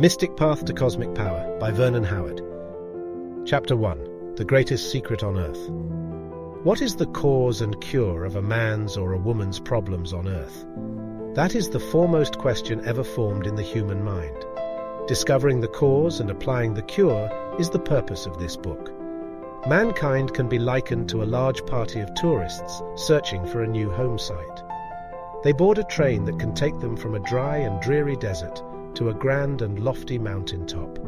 Mystic Path to Cosmic Power by Vernon Howard. Chapter 1. The Greatest Secret on Earth. What is the cause and cure of a man's or a woman's problems on Earth? That is the foremost question ever formed in the human mind. Discovering the cause and applying the cure is the purpose of this book. Mankind can be likened to a large party of tourists searching for a new home site. They board a train that can take them from a dry and dreary desert to a grand and lofty mountain top.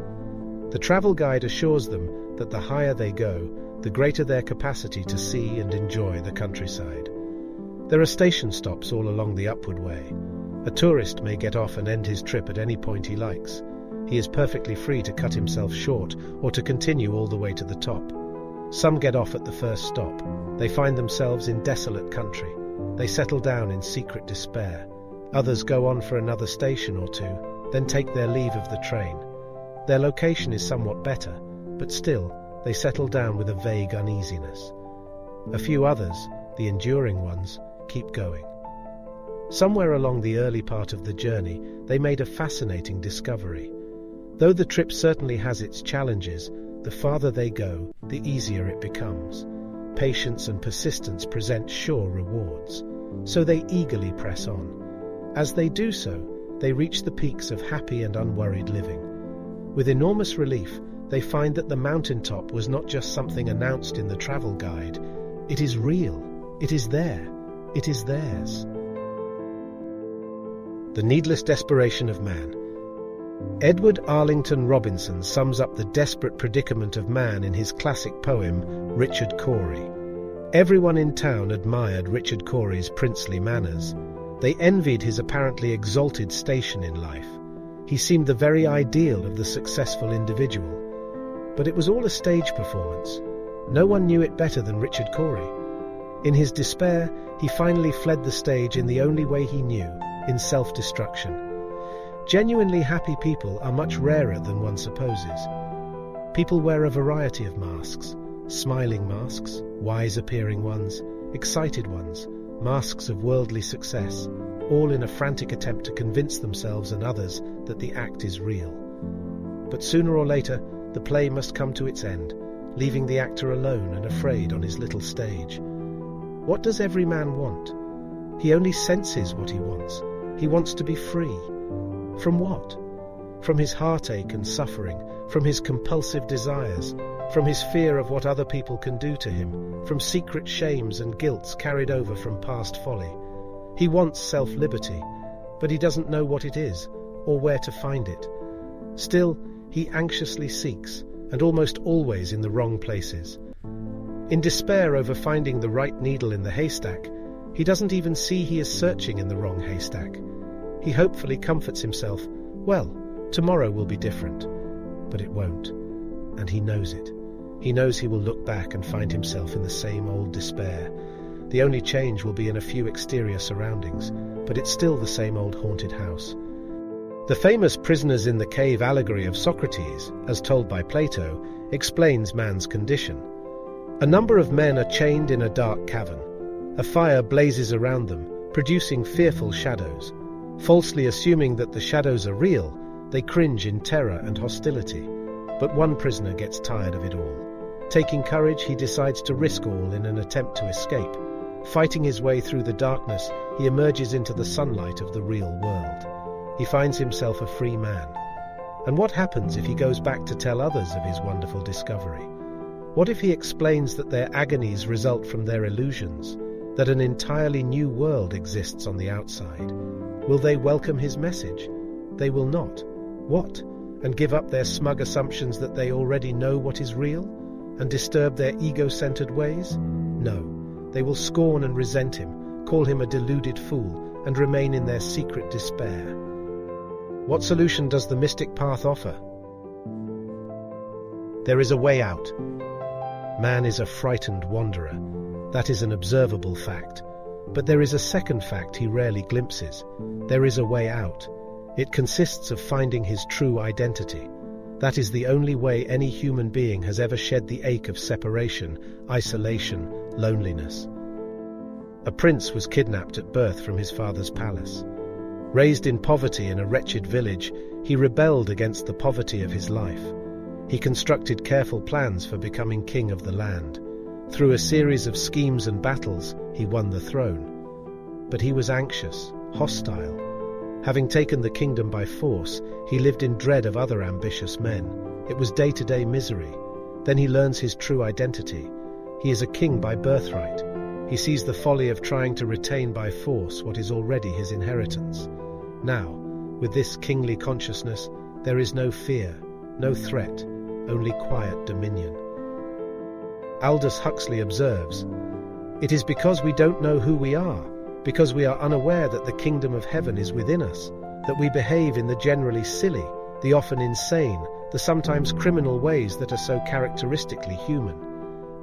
The travel guide assures them that the higher they go, the greater their capacity to see and enjoy the countryside. There are station stops all along the upward way. A tourist may get off and end his trip at any point he likes. He is perfectly free to cut himself short or to continue all the way to the top. Some get off at the first stop. They find themselves in desolate country. They settle down in secret despair. Others go on for another station or two, then take their leave of the train. Their location is somewhat better, but still, they settle down with a vague uneasiness. A few others, the enduring ones, keep going. Somewhere along the early part of the journey, they made a fascinating discovery. Though the trip certainly has its challenges, the farther they go, the easier it becomes. Patience and persistence present sure rewards, so they eagerly press on. As they do so, they reach the peaks of happy and unworried living. With enormous relief, they find that the mountaintop was not just something announced in the travel guide. It is real. It is there. It is theirs. The Needless Desperation of Man. Edward Arlington Robinson sums up the desperate predicament of man in his classic poem, Richard Cory. Everyone in town admired Richard Cory's princely manners. They envied his apparently exalted station in life. He seemed the very ideal of the successful individual. But it was all a stage performance. No one knew it better than Richard Cory. In his despair, he finally fled the stage in the only way he knew, in self-destruction. Genuinely happy people are much rarer than one supposes. People wear a variety of masks. Smiling masks, wise-appearing ones, excited ones, masks of worldly success, all in a frantic attempt to convince themselves and others that the act is real. But sooner or later, the play must come to its end, leaving the actor alone and afraid on his little stage. What does every man want? He only senses what he wants. He wants to be free. From what? From his heartache and suffering, from his compulsive desires, from his fear of what other people can do to him, from secret shames and guilts carried over from past folly. He wants self-liberty, but he doesn't know what it is, or where to find it. Still, he anxiously seeks, and almost always in the wrong places. In despair over finding the right needle in the haystack, he doesn't even see he is searching in the wrong haystack. He hopefully comforts himself, well, tomorrow will be different. But it won't, and he knows it. He knows he will look back and find himself in the same old despair. The only change will be in a few exterior surroundings, but it's still the same old haunted house. The famous prisoners in the cave allegory of Socrates, as told by Plato, explains man's condition. A number of men are chained in a dark cavern. A fire blazes around them, producing fearful shadows. Falsely assuming that the shadows are real, they cringe in terror and hostility. But one prisoner gets tired of it all. Taking courage, he decides to risk all in an attempt to escape. Fighting his way through the darkness, he emerges into the sunlight of the real world. He finds himself a free man. And what happens if he goes back to tell others of his wonderful discovery? What if he explains that their agonies result from their illusions, that an entirely new world exists on the outside? Will they welcome his message? They will not. What? And give up their smug assumptions that they already know what is real? And disturb their ego-centered ways? No. They will scorn and resent him, call him a deluded fool, and remain in their secret despair. What solution does the mystic path offer? There is a way out. Man is a frightened wanderer. That is an observable fact. But there is a second fact he rarely glimpses. There is a way out. It consists of finding his true identity. That is the only way any human being has ever shed the ache of separation, isolation, loneliness. A prince was kidnapped at birth from his father's palace. Raised in poverty in a wretched village, he rebelled against the poverty of his life. He constructed careful plans for becoming king of the land. Through a series of schemes and battles, he won the throne. But he was anxious, hostile. Having taken the kingdom by force, he lived in dread of other ambitious men. It was day-to-day misery. Then he learns his true identity. He is a king by birthright. He sees the folly of trying to retain by force what is already his inheritance. Now, with this kingly consciousness, there is no fear, no threat, only quiet dominion. Aldous Huxley observes, "It is because we don't know who we are, because we are unaware that the kingdom of heaven is within us, that we behave in the generally silly, the often insane, the sometimes criminal ways that are so characteristically human.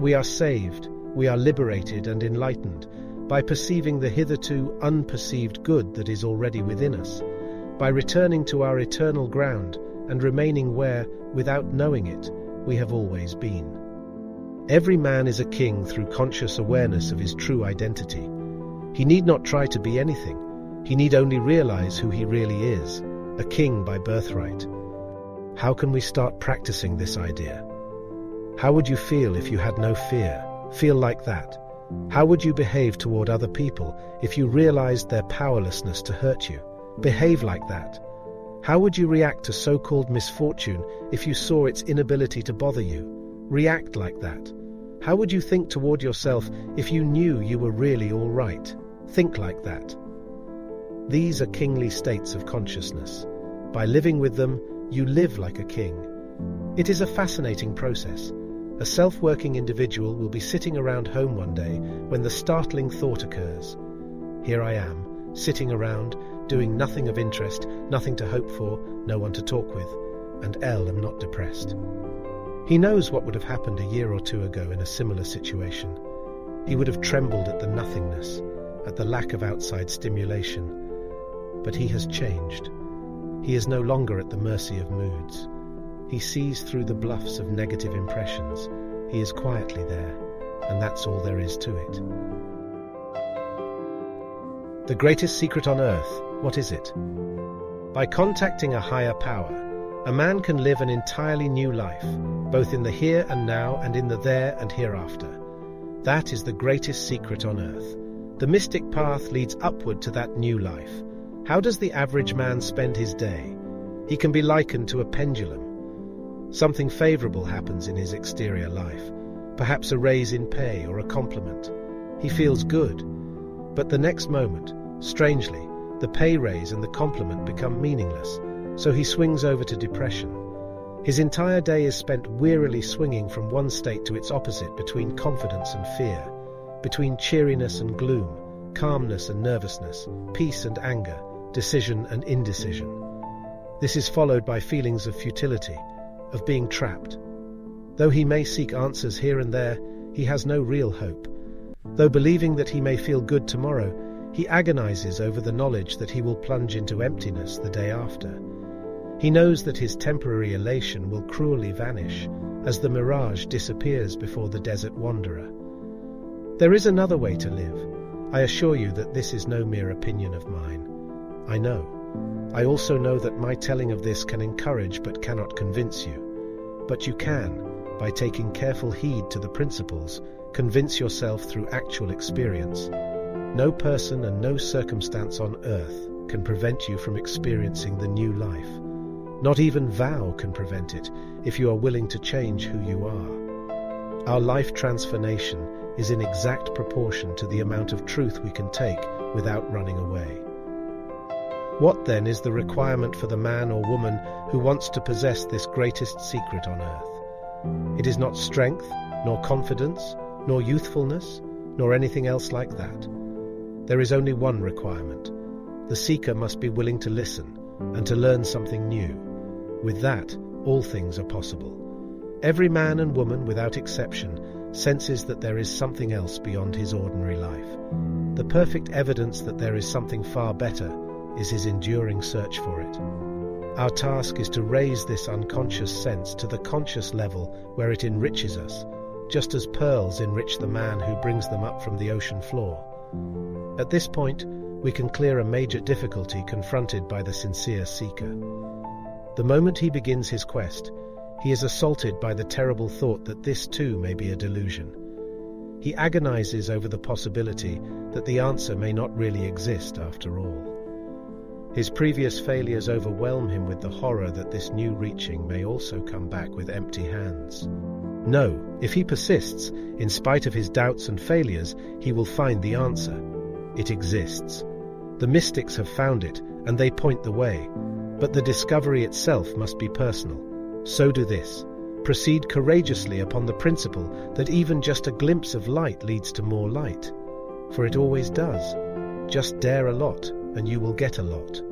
We are saved, we are liberated and enlightened by perceiving the hitherto unperceived good that is already within us, by returning to our eternal ground and remaining where, without knowing it, we have always been." Every man is a king through conscious awareness of his true identity. He need not try to be anything. He need only realize who he really is, a king by birthright. How can we start practicing this idea? How would you feel if you had no fear? Feel like that. How would you behave toward other people if you realized their powerlessness to hurt you? Behave like that. How would you react to so-called misfortune if you saw its inability to bother you? React like that. How would you think toward yourself if you knew you were really all right? Think like that. These are kingly states of consciousness. By living with them, you live like a king. It is a fascinating process. A self-working individual will be sitting around home one day when the startling thought occurs. Here I am, sitting around, doing nothing of interest, nothing to hope for, no one to talk with, and am not depressed. He knows what would have happened a year or two ago in a similar situation. He would have trembled at the nothingness, at the lack of outside stimulation. But he has changed. He is no longer at the mercy of moods. He sees through the bluffs of negative impressions. He is quietly there, and that's all there is to it. The greatest secret on earth, what is it? By contacting a higher power, a man can live an entirely new life, both in the here and now and in the there and hereafter. That is the greatest secret on earth. The mystic path leads upward to that new life. How does the average man spend his day? He can be likened to a pendulum. Something favorable happens in his exterior life, perhaps a raise in pay or a compliment. He feels good. But the next moment, strangely, the pay raise and the compliment become meaningless, so he swings over to depression. His entire day is spent wearily swinging from one state to its opposite, between confidence and fear, between cheeriness and gloom, calmness and nervousness, peace and anger, decision and indecision. This is followed by feelings of futility, of being trapped. Though he may seek answers here and there, he has no real hope. Though believing that he may feel good tomorrow, he agonizes over the knowledge that he will plunge into emptiness the day after. He knows that his temporary elation will cruelly vanish, as the mirage disappears before the desert wanderer. There is another way to live. I assure you that this is no mere opinion of mine. I know. I also know that my telling of this can encourage but cannot convince you. But you can, by taking careful heed to the principles, convince yourself through actual experience. No person and no circumstance on earth can prevent you from experiencing the new life. Not even vow can prevent it, if you are willing to change who you are. Our life transformation is in exact proportion to the amount of truth we can take without running away. What then is the requirement for the man or woman who wants to possess this greatest secret on earth? It is not strength, nor confidence, nor youthfulness, nor anything else like that. There is only one requirement. The seeker must be willing to listen and to learn something new. With that, all things are possible. Every man and woman, without exception, senses that there is something else beyond his ordinary life. The perfect evidence that there is something far better is his enduring search for it. Our task is to raise this unconscious sense to the conscious level where it enriches us, just as pearls enrich the man who brings them up from the ocean floor. At this point, we can clear a major difficulty confronted by the sincere seeker. The moment he begins his quest, he is assaulted by the terrible thought that this too may be a delusion. He agonizes over the possibility that the answer may not really exist after all. His previous failures overwhelm him with the horror that this new reaching may also come back with empty hands. No, if he persists, in spite of his doubts and failures, he will find the answer. It exists. The mystics have found it, and they point the way. But the discovery itself must be personal. So do this. Proceed courageously upon the principle that even just a glimpse of light leads to more light. For it always does. Just dare a lot, and you will get a lot.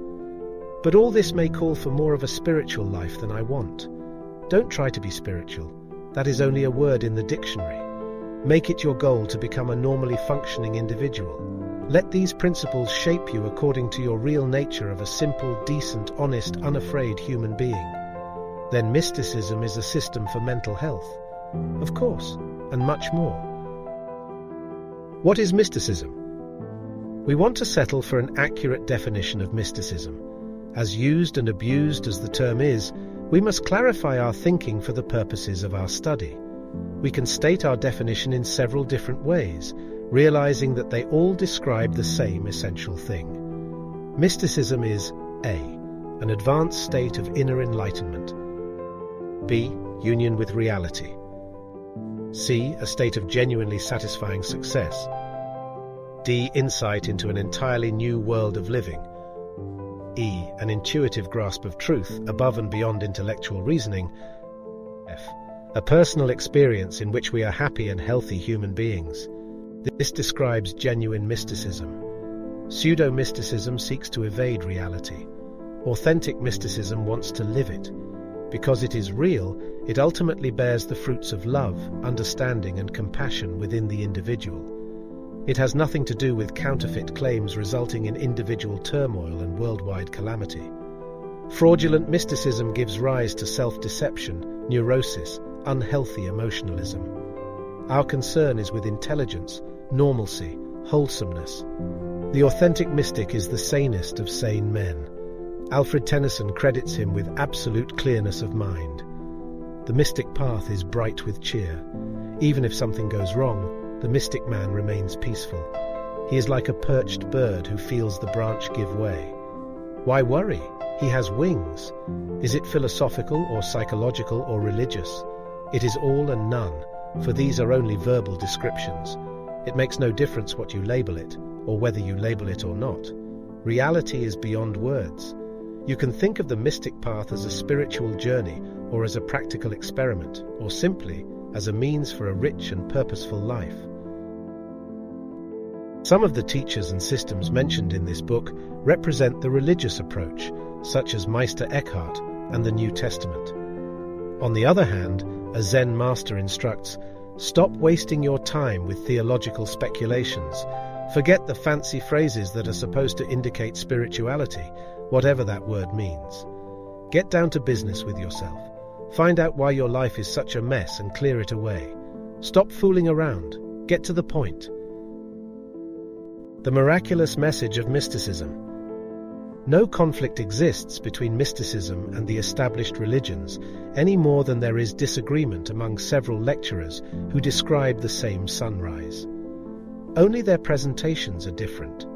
But all this may call for more of a spiritual life than I want. Don't try to be spiritual. That is only a word in the dictionary. Make it your goal to become a normally functioning individual. Let these principles shape you according to your real nature of a simple, decent, honest, unafraid human being. Then mysticism is a system for mental health. Of course, and much more. What is mysticism? We want to settle for an accurate definition of mysticism. As used and abused as the term is, we must clarify our thinking for the purposes of our study. We can state our definition in several different ways, realizing that they all describe the same essential thing. Mysticism is A. An advanced state of inner enlightenment. B. Union with reality. C. A state of genuinely satisfying success. D. Insight into an entirely new world of living. E. An intuitive grasp of truth above and beyond intellectual reasoning. F. A personal experience in which we are happy and healthy human beings. This describes genuine mysticism. Pseudo-mysticism seeks to evade reality. Authentic mysticism wants to live it. Because it is real, it ultimately bears the fruits of love, understanding, and compassion within the individual. It has nothing to do with counterfeit claims resulting in individual turmoil and worldwide calamity. Fraudulent mysticism gives rise to self-deception, neurosis, unhealthy emotionalism. Our concern is with intelligence, normalcy, wholesomeness. The authentic mystic is the sanest of sane men. Alfred Tennyson credits him with absolute clearness of mind. The mystic path is bright with cheer. Even if something goes wrong, the mystic man remains peaceful. He is like a perched bird who feels the branch give way. Why worry? He has wings. Is it philosophical or psychological or religious? It is all and none, for these are only verbal descriptions. It makes no difference what you label it, or whether you label it or not. Reality is beyond words. You can think of the mystic path as a spiritual journey, or as a practical experiment, or simply as a means for a rich and purposeful life. Some of the teachers and systems mentioned in this book represent the religious approach, such as Meister Eckhart and the New Testament. On the other hand, a Zen master instructs, stop wasting your time with theological speculations. Forget the fancy phrases that are supposed to indicate spirituality, whatever that word means. Get down to business with yourself. Find out why your life is such a mess and clear it away. Stop fooling around. Get to the point. The miraculous message of mysticism. No conflict exists between mysticism and the established religions, any more than there is disagreement among several lecturers who describe the same sunrise. Only their presentations are different.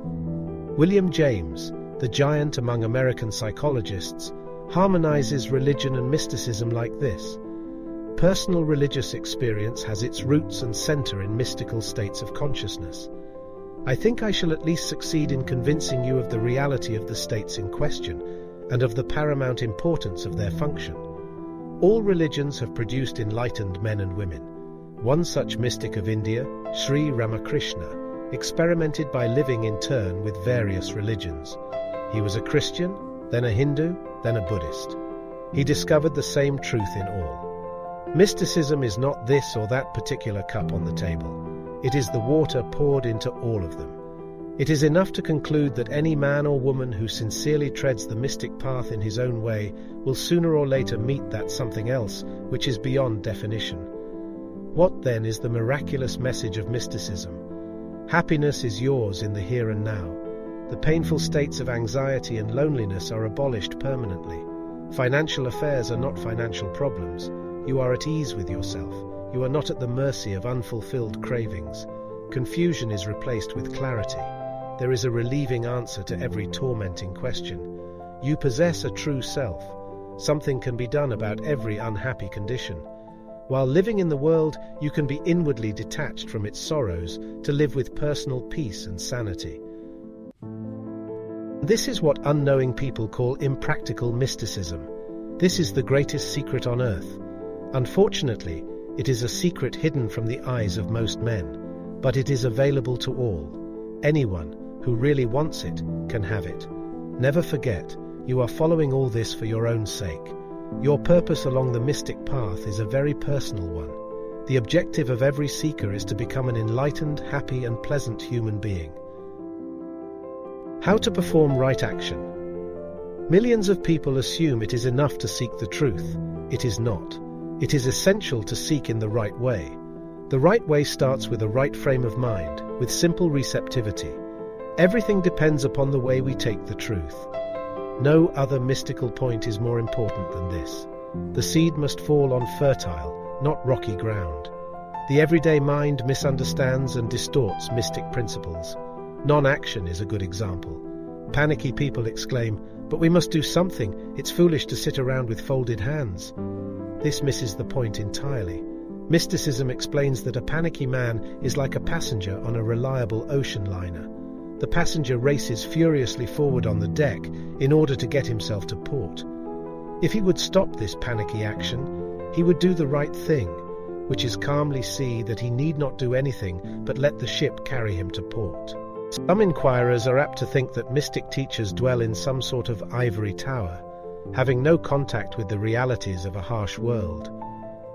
William James, the giant among American psychologists, harmonizes religion and mysticism like this. Personal religious experience has its roots and center in mystical states of consciousness. I think I shall at least succeed in convincing you of the reality of the states in question and of the paramount importance of their function. All religions have produced enlightened men and women. One such mystic of India, Sri Ramakrishna, experimented by living in turn with various religions. He was a Christian, then a Hindu, then a Buddhist. He discovered the same truth in all. Mysticism is not this or that particular cup on the table. It is the water poured into all of them. It is enough to conclude that any man or woman who sincerely treads the mystic path in his own way will sooner or later meet that something else which is beyond definition. What then is the miraculous message of mysticism? Happiness is yours in the here and now. The painful states of anxiety and loneliness are abolished permanently. Financial affairs are not financial problems. You are at ease with yourself. You are not at the mercy of unfulfilled cravings. Confusion is replaced with clarity. There is a relieving answer to every tormenting question. You possess a true self. Something can be done about every unhappy condition. While living in the world, you can be inwardly detached from its sorrows to live with personal peace and sanity. This is what unknowing people call impractical mysticism. This is the greatest secret on earth. Unfortunately, it is a secret hidden from the eyes of most men, but it is available to all. Anyone who really wants it can have it. Never forget, you are following all this for your own sake. Your purpose along the mystic path is a very personal one. The objective of every seeker is to become an enlightened, happy, and pleasant human being. How to perform right action. Millions of people assume it is enough to seek the truth. It is not. It is essential to seek in the right way. The right way starts with a right frame of mind, with simple receptivity. Everything depends upon the way we take the truth. No other mystical point is more important than this. The seed must fall on fertile, not rocky ground. The everyday mind misunderstands and distorts mystic principles. Non-action is a good example. Panicky people exclaim, "But we must do something. It's foolish to sit around with folded hands." This misses the point entirely. Mysticism explains that a panicky man is like a passenger on a reliable ocean liner. The passenger races furiously forward on the deck in order to get himself to port. If he would stop this panicky action, he would do the right thing, which is calmly see that he need not do anything but let the ship carry him to port. Some inquirers are apt to think that mystic teachers dwell in some sort of ivory tower, having no contact with the realities of a harsh world.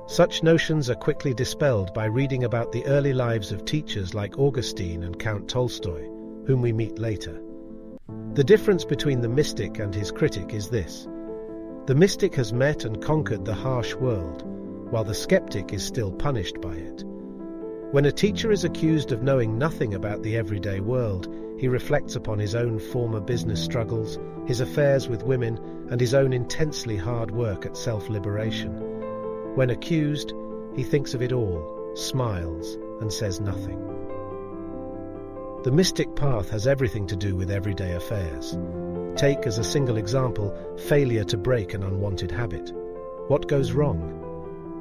Such notions are quickly dispelled by reading about the early lives of teachers like Augustine and Count Tolstoy, whom we meet later. The difference between the mystic and his critic is this. The mystic has met and conquered the harsh world, while the skeptic is still punished by it. When a teacher is accused of knowing nothing about the everyday world, he reflects upon his own former business struggles, his affairs with women, and his own intensely hard work at self-liberation. When accused, he thinks of it all, smiles, and says nothing. The mystic path has everything to do with everyday affairs. Take as a single example, failure to break an unwanted habit. What goes wrong?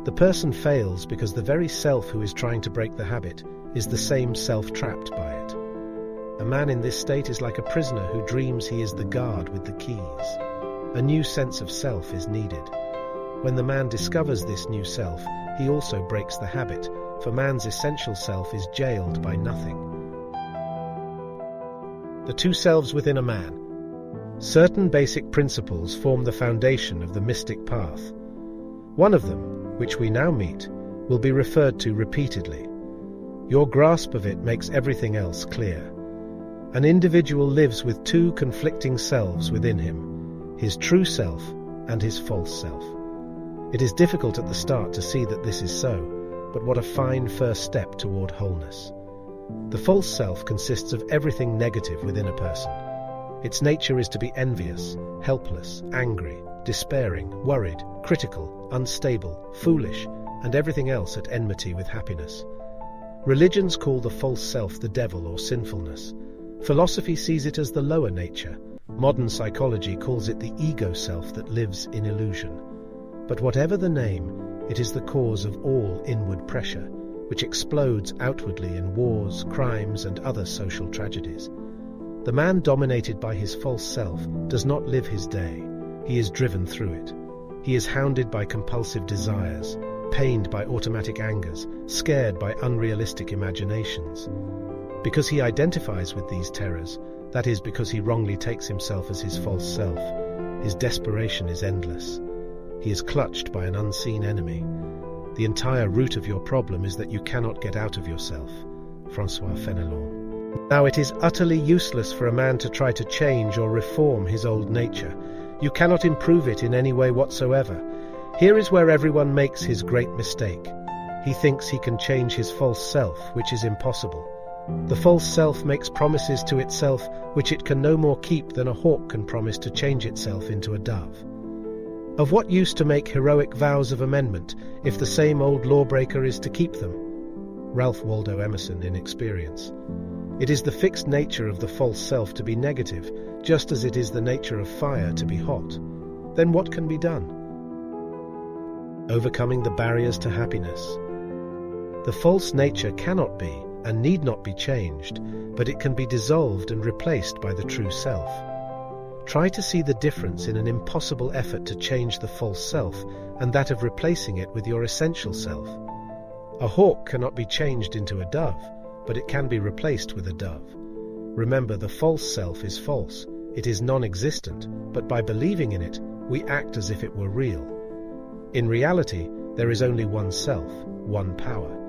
The person fails because the very self who is trying to break the habit is the same self trapped by it. A man in this state is like a prisoner who dreams he is the guard with the keys. A new sense of self is needed. When the man discovers this new self, he also breaks the habit, for man's essential self is jailed by nothing. The two selves within a man. Certain basic principles form the foundation of the mystic path. One of them, which we now meet, will be referred to repeatedly. Your grasp of it makes everything else clear. An individual lives with two conflicting selves within him, his true self and his false self. It is difficult at the start to see that this is so, but what a fine first step toward wholeness. The false self consists of everything negative within a person. Its nature is to be envious, helpless, angry, despairing, worried, critical, unstable, foolish, and everything else at enmity with happiness. Religions call the false self the devil or sinfulness. Philosophy sees it as the lower nature. Modern psychology calls it the ego self that lives in illusion. But whatever the name, it is the cause of all inward pressure, which explodes outwardly in wars, crimes, and other social tragedies. The man dominated by his false self does not live his day. He is driven through it. He is hounded by compulsive desires, pained by automatic angers, scared by unrealistic imaginations. Because he identifies with these terrors, that is because he wrongly takes himself as his false self, his desperation is endless. He is clutched by an unseen enemy. The entire root of your problem is that you cannot get out of yourself. François Fenelon. Now it is utterly useless for a man to try to change or reform his old nature. You cannot improve it in any way whatsoever. Here is where everyone makes his great mistake. He thinks he can change his false self, which is impossible. The false self makes promises to itself which it can no more keep than a hawk can promise to change itself into a dove. Of what use to make heroic vows of amendment if the same old lawbreaker is to keep them? Ralph Waldo Emerson in Experience. It is the fixed nature of the false self to be negative, just as it is the nature of fire to be hot. Then what can be done? Overcoming the barriers to happiness. The false nature cannot be and need not be changed, but it can be dissolved and replaced by the true self. Try to see the difference in an impossible effort to change the false self and that of replacing it with your essential self. A hawk cannot be changed into a dove, but it can be replaced with a dove. Remember, the false self is false. It is non-existent, but by believing in it, we act as if it were real. In reality, there is only one self, one power.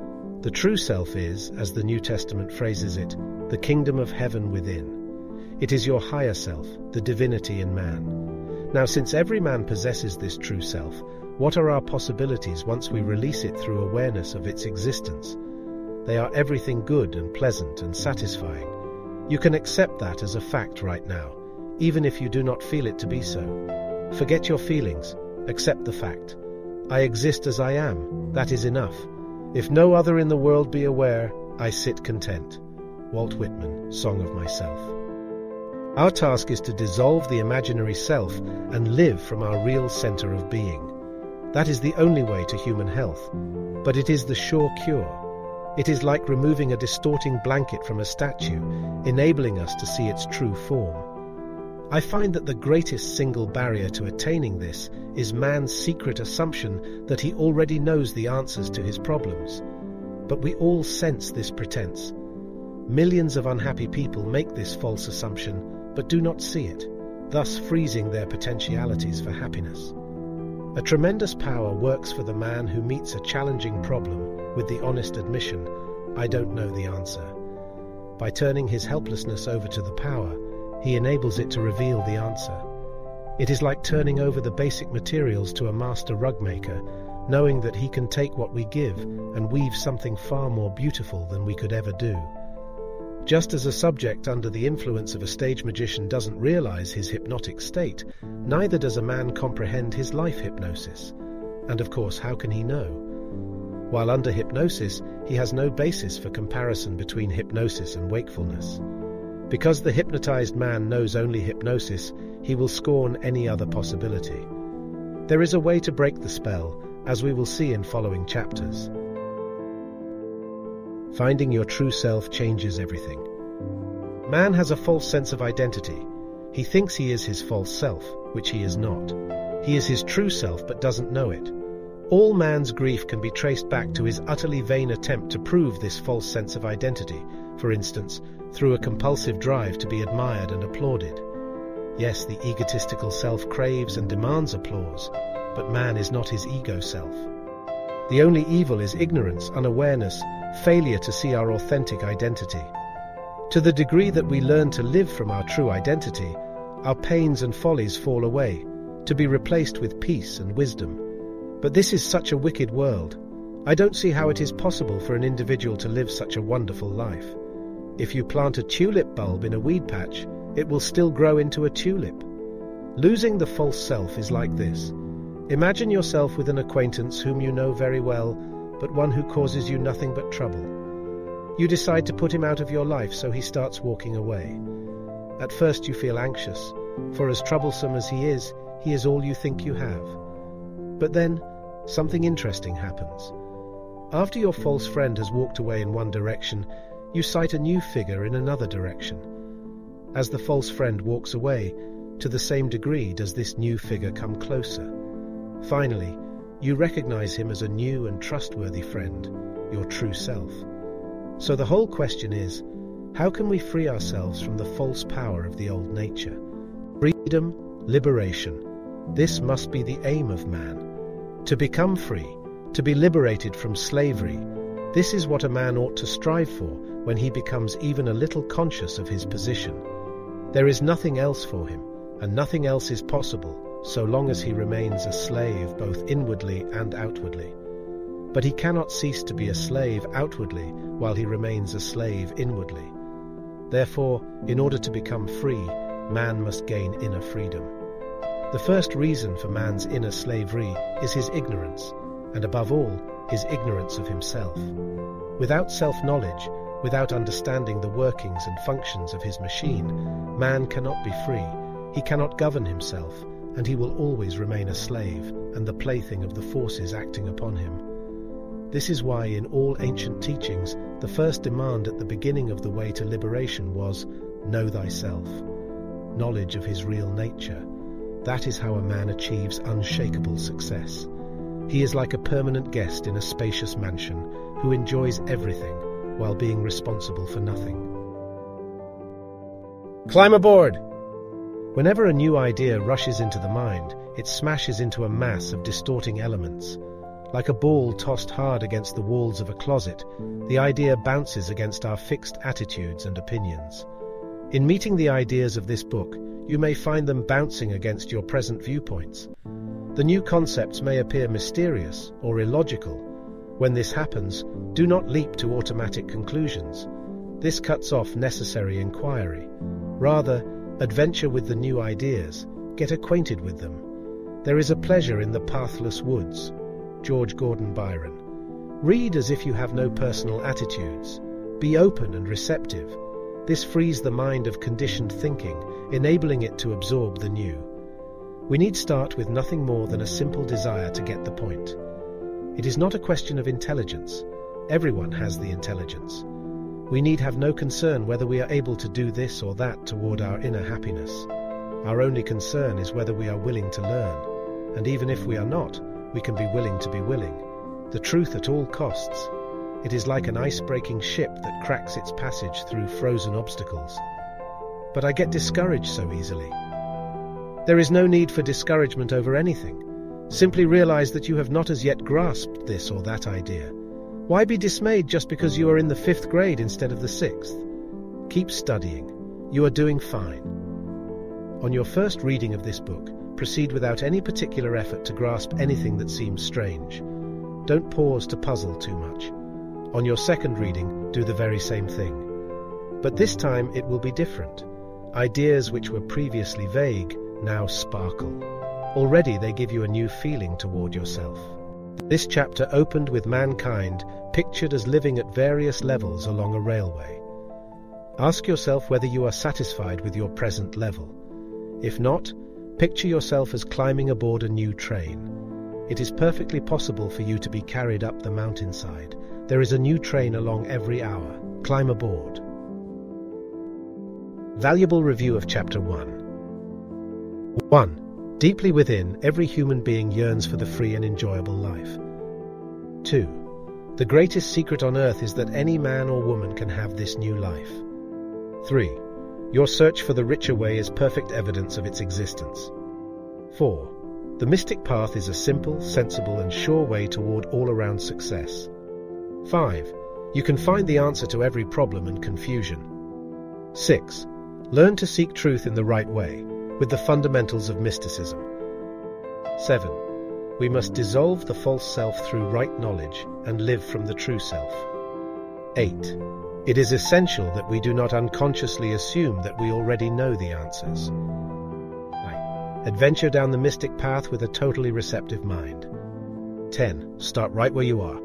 The true self is, as the New Testament phrases it, the kingdom of heaven within. It is your higher self, the divinity in man. Now, since every man possesses this true self, what are our possibilities once we release it through awareness of its existence? They are everything good and pleasant and satisfying. You can accept that as a fact right now, even if you do not feel it to be so. Forget your feelings, accept the fact. I exist as I am, that is enough. If no other in the world be aware, I sit content. Walt Whitman, Song of Myself. Our task is to dissolve the imaginary self and live from our real center of being. That is the only way to human health, but it is the sure cure. It is like removing a distorting blanket from a statue, enabling us to see its true form. I find that the greatest single barrier to attaining this is man's secret assumption that he already knows the answers to his problems. But we all sense this pretense. Millions of unhappy people make this false assumption, but do not see it, thus freezing their potentialities for happiness. A tremendous power works for the man who meets a challenging problem with the honest admission, I don't know the answer. By turning his helplessness over to the power, he enables it to reveal the answer. It is like turning over the basic materials to a master rug maker, knowing that he can take what we give and weave something far more beautiful than we could ever do. Just as a subject under the influence of a stage magician doesn't realize his hypnotic state, neither does a man comprehend his life hypnosis. And of course, how can he know? While under hypnosis, he has no basis for comparison between hypnosis and wakefulness. Because the hypnotized man knows only hypnosis, he will scorn any other possibility. There is a way to break the spell, as we will see in following chapters. Finding your true self changes everything. Man has a false sense of identity. He thinks he is his false self, which he is not. He is his true self but doesn't know it. All man's grief can be traced back to his utterly vain attempt to prove this false sense of identity, for instance, through a compulsive drive to be admired and applauded. Yes, the egotistical self craves and demands applause, but man is not his ego self. The only evil is ignorance, unawareness, failure to see our authentic identity. To the degree that we learn to live from our true identity, our pains and follies fall away, to be replaced with peace and wisdom. But this is such a wicked world. I don't see how it is possible for an individual to live such a wonderful life. If you plant a tulip bulb in a weed patch, it will still grow into a tulip. Losing the false self is like this. Imagine yourself with an acquaintance whom you know very well, but one who causes you nothing but trouble. You decide to put him out of your life, so he starts walking away. At first you feel anxious, for as troublesome as he is all you think you have. But then, something interesting happens. After your false friend has walked away in one direction, you sight a new figure in another direction. As the false friend walks away, to the same degree does this new figure come closer. Finally, you recognize him as a new and trustworthy friend, your true self. So the whole question is, how can we free ourselves from the false power of the old nature? Freedom, liberation. This must be the aim of man. To become free, to be liberated from slavery, this is what a man ought to strive for when he becomes even a little conscious of his position. There is nothing else for him, and nothing else is possible, so long as he remains a slave both inwardly and outwardly. but he cannot cease to be a slave outwardly while he remains a slave inwardly. Therefore, in order to become free, man must gain inner freedom. The first reason for man's inner slavery is his ignorance, and above all, his ignorance of himself. Without self-knowledge, without understanding the workings and functions of his machine, man cannot be free, he cannot govern himself, and he will always remain a slave and the plaything of the forces acting upon him. This is why in all ancient teachings, the first demand at the beginning of the way to liberation was, know thyself, knowledge of his real nature. That is how a man achieves unshakable success. He is like a permanent guest in a spacious mansion who enjoys everything while being responsible for nothing. Climb aboard! Whenever a new idea rushes into the mind, it smashes into a mass of distorting elements. Like a ball tossed hard against the walls of a closet, the idea bounces against our fixed attitudes and opinions. In meeting the ideas of this book, you may find them bouncing against your present viewpoints. The new concepts may appear mysterious or illogical. When this happens, do not leap to automatic conclusions. This cuts off necessary inquiry. Rather, adventure with the new ideas, get acquainted with them. There is a pleasure in the pathless woods. George Gordon Byron. Read as if you have no personal attitudes. Be open and receptive. This frees the mind of conditioned thinking, enabling it to absorb the new. We need start with nothing more than a simple desire to get the point. It is not a question of intelligence. Everyone has the intelligence. We need have no concern whether we are able to do this or that toward our inner happiness. Our only concern is whether we are willing to learn. And even if we are not, we can be willing to be willing. The truth at all costs. It is like an ice-breaking ship that cracks its passage through frozen obstacles. But I get discouraged so easily. There is no need for discouragement over anything. Simply realize that you have not as yet grasped this or that idea. Why be dismayed just because you are in the 5th grade instead of the 6th? Keep studying. You are doing fine. On your first reading of this book, proceed without any particular effort to grasp anything that seems strange. Don't pause to puzzle too much. On your second reading, do the very same thing. But this time it will be different. Ideas which were previously vague now sparkle. Already they give you a new feeling toward yourself. This chapter opened with mankind pictured as living at various levels along a railway. Ask yourself whether you are satisfied with your present level. If not, picture yourself as climbing aboard a new train. It is perfectly possible for you to be carried up the mountainside. There is a new train along every hour. Climb aboard. Valuable review of Chapter 1. 1. Deeply within, every human being yearns for the free and enjoyable life. 2. The greatest secret on earth is that any man or woman can have this new life. 3. Your search for the richer way is perfect evidence of its existence. 4. The mystic path is a simple, sensible, and sure way toward all-around success. 5. You can find the answer to every problem and confusion. 6. Learn to seek truth in the right way, with the fundamentals of mysticism. 7. We must dissolve the false self through right knowledge and live from the true self. 8. It is essential that we do not unconsciously assume that we already know the answers. 9. Adventure down the mystic path with a totally receptive mind. 10. Start right where you are.